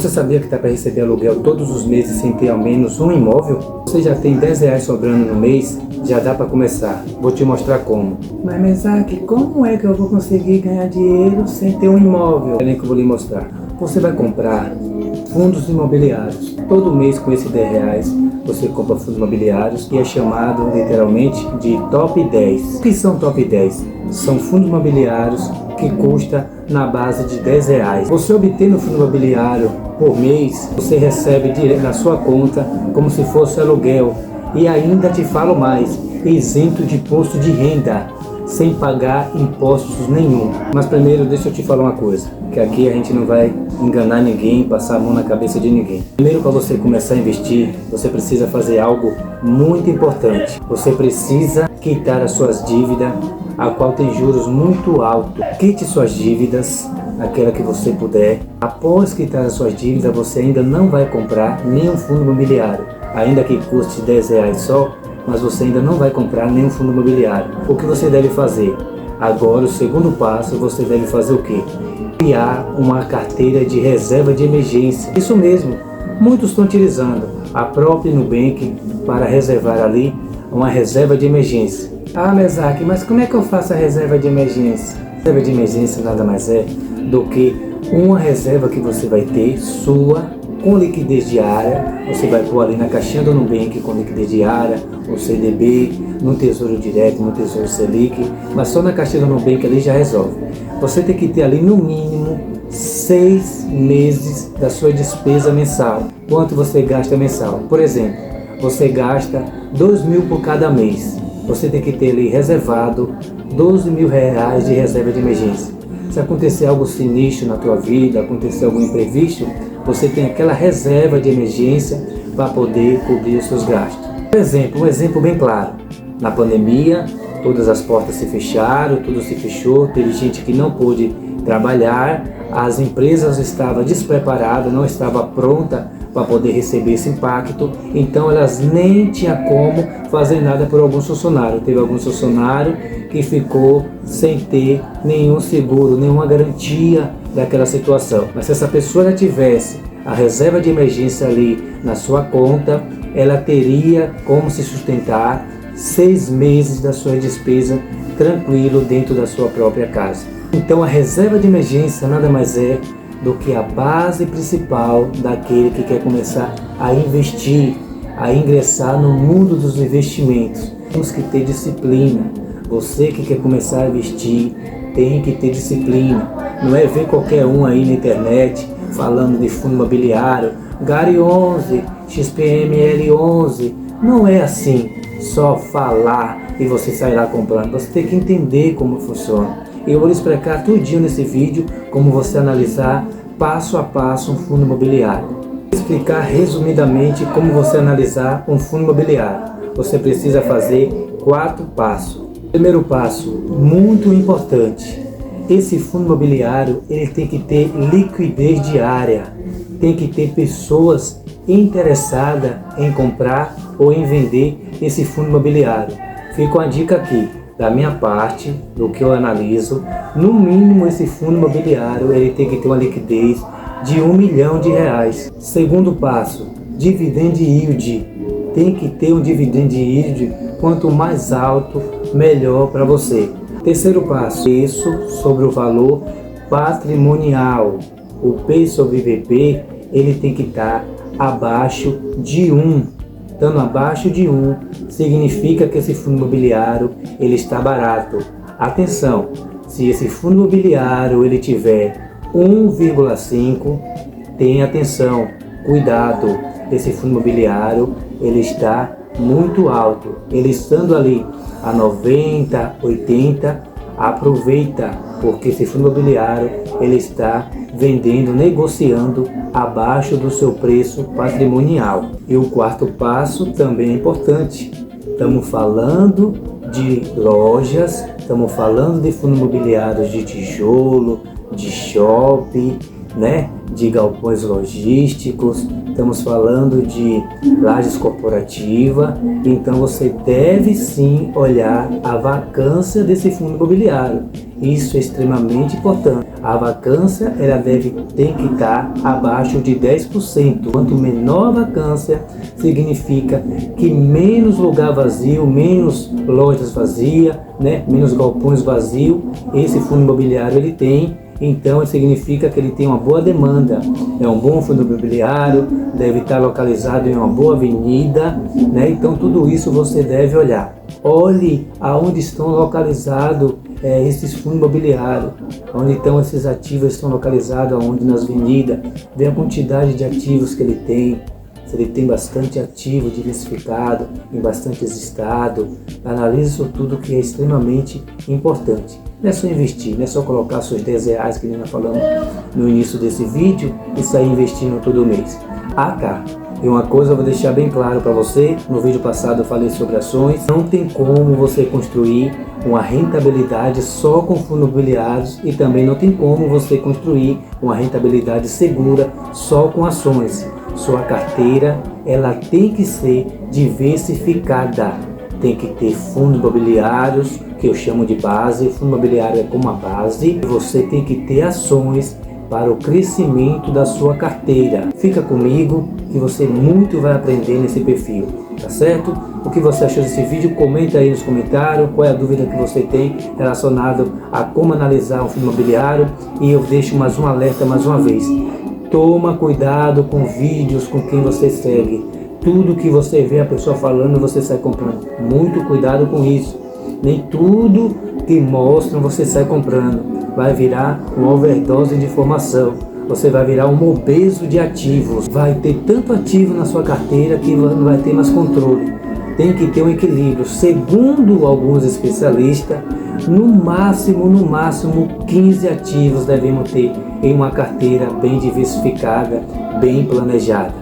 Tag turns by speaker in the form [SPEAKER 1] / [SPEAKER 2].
[SPEAKER 1] Você sabia que está para receber aluguel todos os meses sem ter ao menos um imóvel? Você já tem R$10 sobrando no mês? Já dá para começar. Vou te mostrar como. Mas Mesaque, como é que eu vou conseguir ganhar dinheiro sem ter um imóvel? É nem que eu vou lhe mostrar. Você vai comprar fundos imobiliários. Todo mês com esse R$10 você compra fundos imobiliários e é chamado literalmente de top 10. O que são top 10? São fundos imobiliários que custa na base de R$10. Você obtendo fundo imobiliário por mês, você recebe direto na sua conta como se fosse aluguel. E ainda te falo mais, isento de imposto de renda, sem pagar impostos nenhum. Mas primeiro deixa eu te falar uma coisa, que aqui a gente não vai enganar ninguém, passar a mão na cabeça de ninguém. Primeiro, para você começar a investir, você precisa fazer algo muito importante. Você precisa quitar as suas dívidas, a qual tem juros muito altos. Quite suas dívidas, aquela que você puder. Após quitar as suas dívidas, você ainda não vai comprar nenhum fundo imobiliário, ainda que custe R$10 só, mas você ainda não vai comprar nenhum fundo imobiliário. O que você deve fazer? Agora, o segundo passo, você deve fazer o quê? Criar uma carteira de reserva de emergência. Isso mesmo, muitos estão utilizando a própria Nubank para reservar ali uma reserva de emergência. Ah, Mesaque, mas como é que eu faço a reserva de emergência? A reserva de emergência nada mais é do que uma reserva que você vai ter sua com liquidez diária. Você vai pôr ali na caixinha do Nubank com liquidez diária, o CDB, no Tesouro Direto, no Tesouro Selic, mas só na caixinha do Nubank ali já resolve. Você tem que ter ali no mínimo 6 meses da sua despesa mensal. Quanto você gasta mensal? Por exemplo, você gasta R$2.000 por cada mês. Você tem que ter ali reservado R$12.000 de reserva de emergência. Se acontecer algo sinistro na tua vida, acontecer algum imprevisto, você tem aquela reserva de emergência para poder cobrir os seus gastos. Por exemplo, um exemplo bem claro. Na pandemia, todas as portas se fecharam, tudo se fechou, teve gente que não pôde trabalhar, as empresas estavam despreparadas, não estavam prontas para poder receber esse impacto, então elas nem tinham como fazer nada por alguns funcionários. Teve algum funcionário que ficou sem ter nenhum seguro, nenhuma garantia daquela situação. Mas se essa pessoa já tivesse a reserva de emergência ali na sua conta, ela teria como se sustentar 6 meses da sua despesa tranquilo dentro da sua própria casa. Então a reserva de emergência nada mais é do que a base principal daquele que quer começar a investir, a ingressar no mundo dos investimentos. Temos que ter disciplina. Você que quer começar a investir tem que ter disciplina. Não é ver qualquer um aí na internet falando de fundo imobiliário, GARI 11, XPML 11. Não é assim, só falar e você sair lá comprando. Você tem que entender como funciona. Eu vou lhe explicar tudinho nesse vídeo como você analisar passo a passo um fundo imobiliário. Vou explicar resumidamente como você analisar um fundo imobiliário. Você precisa fazer 4 passos. Primeiro passo, muito importante. Esse fundo imobiliário ele tem que ter liquidez diária. Tem que ter pessoas interessadas em comprar ou em vender esse fundo imobiliário. Fica uma dica aqui. Da minha parte, do que eu analiso, no mínimo esse fundo imobiliário ele tem que ter uma liquidez de R$1 milhão. Segundo passo, dividend yield. Tem que ter um dividend yield, quanto mais alto, melhor para você. Terceiro passo, preço sobre o valor patrimonial. O P sobre VP, ele tem que estar abaixo de 1. Estando abaixo de 1, significa que esse fundo imobiliário ele está barato. Atenção, se esse fundo imobiliário ele tiver 1,5, tenha atenção, cuidado, esse fundo imobiliário ele está muito alto. Ele estando ali a 90, 80, aproveita, porque esse fundo imobiliário ele está vendendo, negociando abaixo do seu preço patrimonial. E o quarto passo também é importante. Estamos falando de lojas, estamos falando de fundos imobiliários de tijolo, de shopping, né, de galpões logísticos, estamos falando de lajes corporativa. Então você deve sim olhar a vacância desse fundo imobiliário. Isso é extremamente importante. A vacância tem que estar abaixo de 10%. Quanto menor a vacância, significa que menos lugar vazio, menos lojas vazias, né, menos galpões vazios esse fundo imobiliário ele tem. Então significa que ele tem uma boa demanda, é um bom fundo imobiliário, deve estar localizado em uma boa avenida, né? Então tudo isso você deve olhar. Olhe aonde estão localizados esses fundos imobiliários, onde estão esses ativos, estão localizados aonde nas avenidas, vê a quantidade de ativos que ele tem. Se ele tem bastante ativo diversificado em bastantes estados, analise isso tudo que é extremamente importante. Não é só investir, não é só colocar seus R$10 que nós falamos no início desse vídeo e sair investindo todo mês. Ah tá, e uma coisa eu vou deixar bem claro para você, no vídeo passado eu falei sobre ações, não tem como você construir uma rentabilidade só com fundos imobiliários e também não tem como você construir uma rentabilidade segura só com ações. Sua carteira ela tem que ser diversificada, tem que ter fundos imobiliários, que eu chamo de base, o fundo imobiliário é como a base, e você tem que ter ações para o crescimento da sua carteira. Fica comigo que você muito vai aprender nesse perfil, tá certo? O que você achou desse vídeo? Comenta aí nos comentários, qual é a dúvida que você tem relacionado a como analisar um fundo imobiliário, e eu deixo mais um alerta mais uma vez. Toma cuidado com vídeos com quem você segue. Tudo que você vê a pessoa falando, você sai comprando. Muito cuidado com isso. Nem tudo que mostram você sai comprando. Vai virar uma overdose de informação. Você vai virar um obeso de ativos. Vai ter tanto ativo na sua carteira que não vai ter mais controle. Tem que ter um equilíbrio. Segundo alguns especialistas, no máximo 15 ativos devemos ter em uma carteira bem diversificada, bem planejada.